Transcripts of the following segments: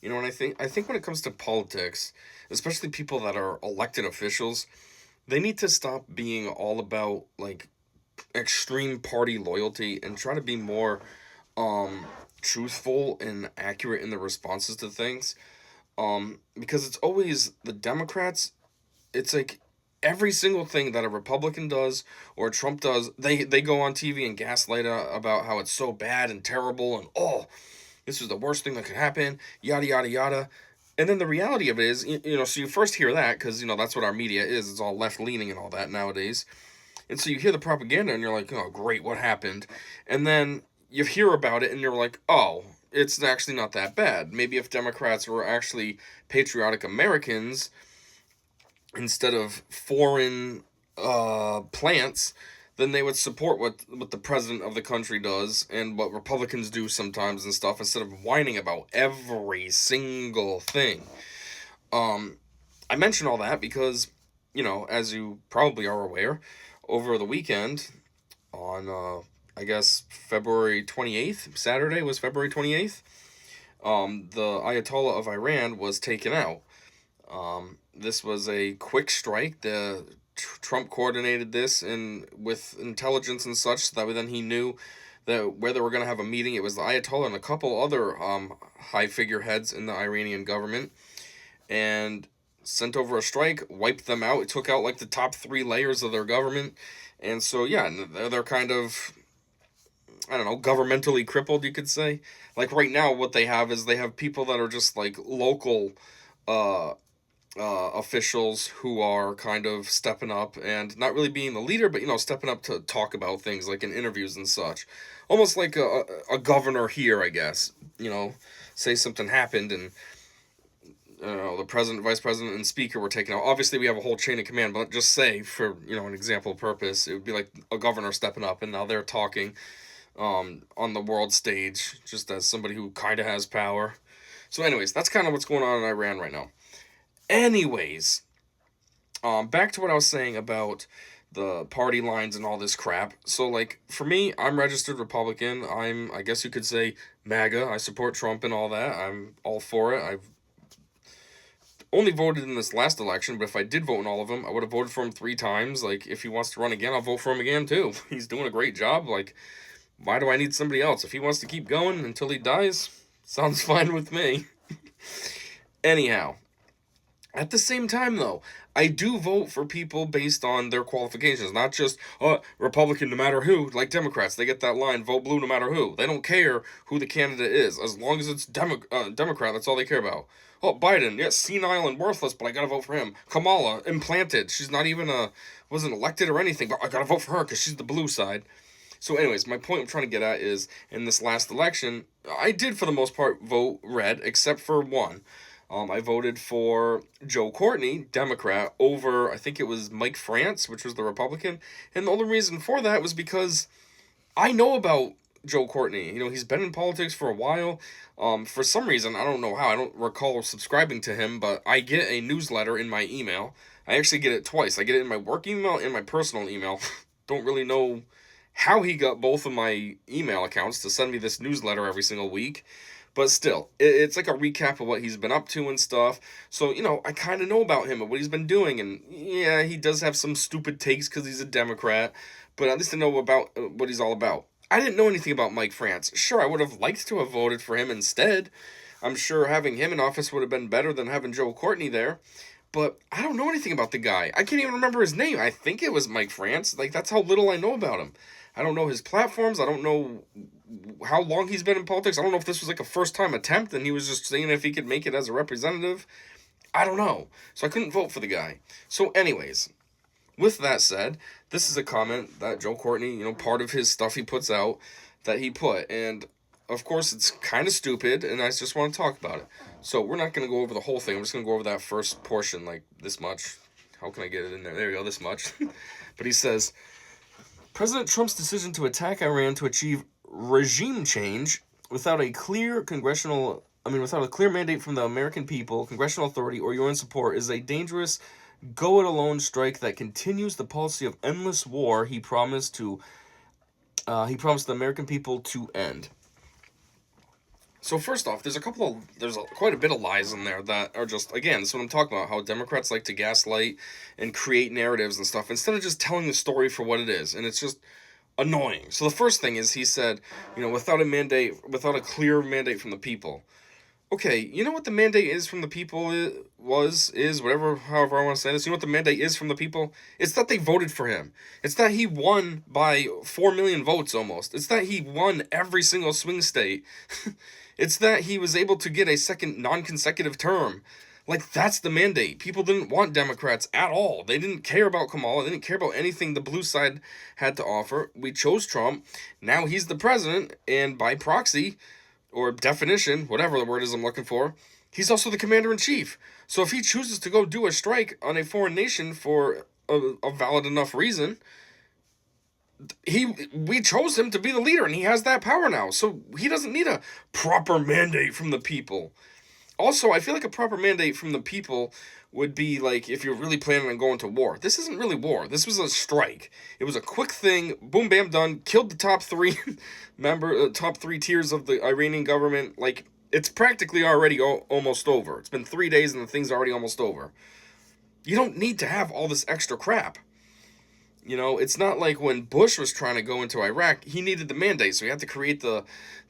And I think when it comes to politics, especially people that are elected officials, they need to stop being all about like extreme party loyalty and try to be more um truthful and accurate in the responses to things. Because it's always the Democrats. It's like every single thing that a Republican does or Trump does, they go on TV and gaslight about how it's so bad and terrible and oh, this is the worst thing that could happen, yada yada yada. And then the reality of it is, so you first hear that because that's what our media is. It's all left leaning and all that nowadays. And so you hear the propaganda and you're like, oh, great, what happened? And then you hear about it and you're like, oh, it's actually not that bad. Maybe if Democrats were actually patriotic Americans instead of foreign plants, then they would support what the president of the country does and what Republicans do sometimes and stuff instead of whining about every single thing. Um, I mention all that because, as you probably are aware, over the weekend on, I guess, February 28th, Saturday was February 28th, the Ayatollah of Iran was taken out. This was a quick strike. Trump coordinated this and with intelligence and such, so that then he knew that where they were going to have a meeting. It was the Ayatollah and a couple other high figureheads in the Iranian government, and sent over a strike, wiped them out. It took out like the top three layers of their government, and so yeah, they're kind of, I don't know, governmentally crippled, you could say. Like right now, what they have is they have people that are just like local uh, officials who are kind of stepping up and not really being the leader, but stepping up to talk about things like in interviews and such. Almost like a governor here, I guess. Say something happened and the president, vice president, and speaker were taken out. Obviously, we have a whole chain of command, but just say for an example purpose, it would be like a governor stepping up, and now they're talking on the world stage, just as somebody who kind of has power. So, anyways, that's kind of what's going on in Iran right now. Anyways, back to what I was saying about the party lines and all this crap. So, like, for me, I'm registered Republican. I guess you could say, MAGA. I support Trump and all that. I'm all for it. I've only voted in this last election, but if I did vote in all of them, I would have voted for him 3 times. Like, if he wants to run again, I'll vote for him again, too. He's doing a great job. Like, why do I need somebody else? If he wants to keep going until he dies, sounds fine with me. Anyhow, at the same time, though, I do vote for people based on their qualifications, not just Republican no matter who. Like Democrats, they get that line: vote blue no matter who. They don't care who the candidate is, as long as it's Democrat. That's all they care about. Oh, Biden, yes, senile and worthless, but I gotta vote for him. Kamala, implanted. She's not even wasn't elected or anything, but I gotta vote for her because she's the blue side. So, anyways, my point I'm trying to get at is in this last election, I did for the most part vote red, except for one. I voted for Joe Courtney, Democrat, over I think it was Mike France, which was the Republican. And the only reason for that was because I know about Joe Courtney. He's been in politics for a while. For some reason, I don't know how, I don't recall subscribing to him, but I get a newsletter in my email. I actually get it twice. I get it in my work email and my personal email. Don't really know how he got both of my email accounts to send me this newsletter every single week. But still, it's like a recap of what he's been up to and stuff. So, I kind of know about him and what he's been doing. And yeah, he does have some stupid takes because he's a Democrat. But at least I know about what he's all about. I didn't know anything about Mike France. Sure, I would have liked to have voted for him instead. I'm sure having him in office would have been better than having Joe Courtney there. But I don't know anything about the guy. I can't even remember his name. I think it was Mike France. Like, that's how little I know about him. I don't know his platforms. I don't know how long he's been in politics. I don't know if this was like a first time attempt and he was just seeing if he could make it as a representative. I don't know. So I couldn't vote for the guy. So, anyways, with that said, this is a comment that Joe Courtney, part of his stuff he puts out that he put. And of course, it's kind of stupid, and I just want to talk about it. So, we're not going to go over the whole thing. I'm just going to go over that first portion, like this much. How can I get it in there? There we go, this much. But he says, President Trump's decision to attack Iran to achieve regime change without a clear without a clear mandate from the American people, congressional authority, or UN support is a dangerous go-it-alone strike that continues the policy of endless war he promised the American people to end. So first off, there's quite a bit of lies in there that are just, again, that's what I'm talking about. How Democrats like to gaslight and create narratives and stuff instead of just telling the story for what it is, and it's just annoying. So the first thing is he said, without a clear mandate from the people. Okay, you know what the mandate is from the people is whatever, however I want to say this. You know what the mandate is from the people? It's that they voted for him. It's that he won by 4 million votes almost. It's that he won every single swing state. It's that he was able to get a second non-consecutive term. Like, that's the mandate. People didn't want Democrats at all. They didn't care about Kamala. They didn't care about anything the blue side had to offer. We chose Trump. Now he's the president, and by proxy, or definition, whatever the word is I'm looking for, he's also the commander in chief. So if he chooses to go do a strike on a foreign nation for a valid enough reason, we chose him to be the leader, and he has that power now. So he doesn't need a proper mandate from the people. Also, I feel like a proper mandate from the people would be like if you're really planning on going to war. This isn't really war. This was a strike. It was a quick thing. Boom, bam, done. Killed the top three top three tiers of the Iranian government. Like, it's practically already almost over. It's been 3 days and the thing's already almost over. You don't need to have all this extra crap. It's not like when Bush was trying to go into Iraq, he needed the mandate, so he had to create the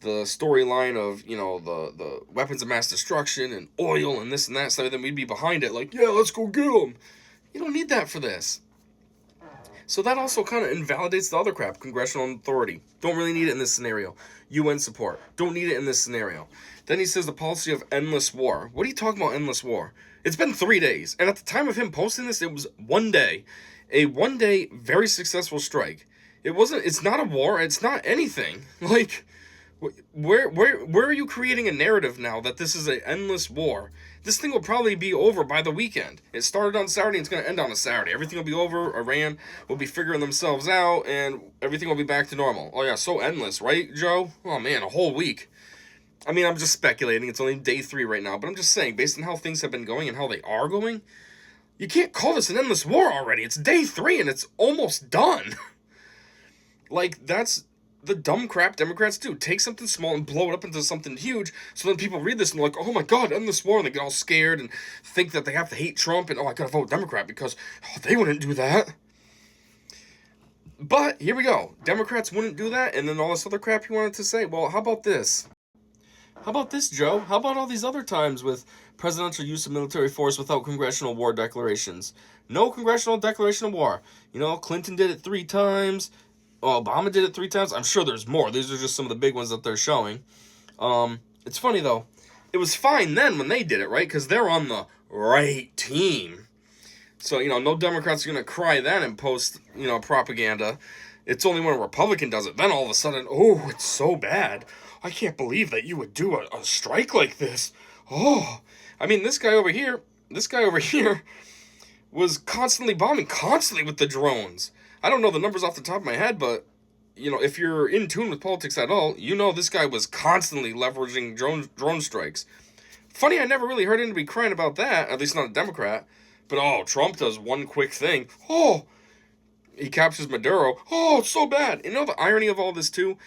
storyline of, the weapons of mass destruction and oil and this and that, so then we'd be behind it like, yeah, let's go get them. You don't need that for this. So that also kind of invalidates the other crap. Congressional authority. Don't really need it in this scenario. UN support. Don't need it in this scenario. Then he says the policy of endless war. What are you talking about, endless war? It's been 3 days, and at the time of him posting this, it was 1 day. A 1 day, very successful strike. It's not a war, it's not anything. Like, where are you creating a narrative now that this is an endless war? This thing will probably be over by the weekend. It started on Saturday, it's going to end on a Saturday. Everything will be over, Iran will be figuring themselves out, and everything will be back to normal. Oh yeah, so endless, right, Joe? Oh man, a whole week. I mean, I'm just speculating, it's only day 3 right now, but I'm just saying, based on how things have been going and how they are going, you can't call this an endless war already. It's day 3 and it's almost done. Like, that's the dumb crap Democrats do. Take something small and blow it up into something huge, so then people read this and they're like, oh my god, endless war, and they get all scared and think that they have to hate Trump, and I gotta vote Democrat because they wouldn't do that. But, here we go. Democrats wouldn't do that, and then all this other crap you wanted to say. Well, how about this? How about this, Joe? How about all these other times with presidential use of military force without congressional war declarations? No congressional declaration of war. Clinton did it 3 times. Obama did it 3 times. I'm sure there's more. These are just some of the big ones that they're showing. It's funny, though. It was fine then when they did it, right? Because they're on the right team. So, no Democrats are going to cry then and post, propaganda. It's only when a Republican does it. Then all of a sudden, oh, it's so bad. I can't believe that you would do a strike like this. Oh, I mean, this guy over here was constantly bombing, constantly with the drones. I don't know the numbers off the top of my head, but, if you're in tune with politics at all, this guy was constantly leveraging drone strikes. Funny, I never really heard anybody crying about that, at least not a Democrat. But, Trump does one quick thing. Oh, he captures Maduro. Oh, it's so bad. The irony of all this, too?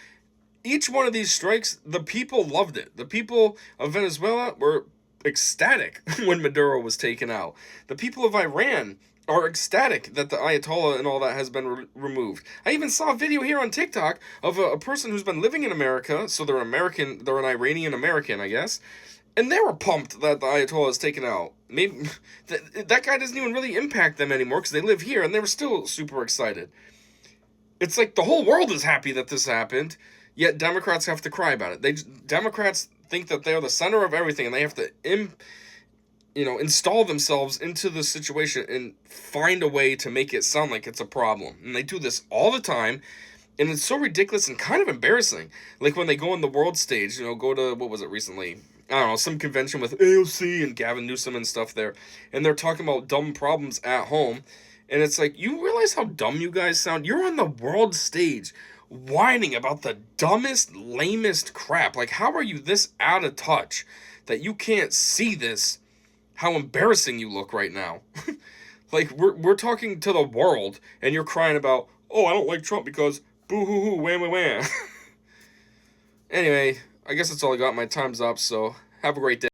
Each one of these strikes, the people loved it. The people of Venezuela were ecstatic when Maduro was taken out. The people of Iran are ecstatic that the Ayatollah and all that has been removed. I even saw a video here on TikTok of a person who's been living in America, so they're an Iranian American, I guess, and they were pumped that the Ayatollah is taken out. Maybe that guy doesn't even really impact them anymore because they live here, and they were still super excited. It's like the whole world is happy that this happened. Yet Democrats have to cry about it. Democrats think that they're the center of everything, and they have to, install themselves into the situation and find a way to make it sound like it's a problem. And they do this all the time, and it's so ridiculous and kind of embarrassing. Like when they go on the world stage, go to, what was it recently? I don't know, some convention with AOC and Gavin Newsom and stuff there, and they're talking about dumb problems at home, and it's like, you realize how dumb you guys sound? You're on the world stage, whining about the dumbest, lamest crap. Like, how are you this out of touch that you can't see this? How embarrassing you look right now. Like, we're talking to the world, and you're crying about, oh, I don't like Trump because boo-hoo-hoo, wham-wham-wham. Anyway, I guess that's all I got. My time's up, so have a great day.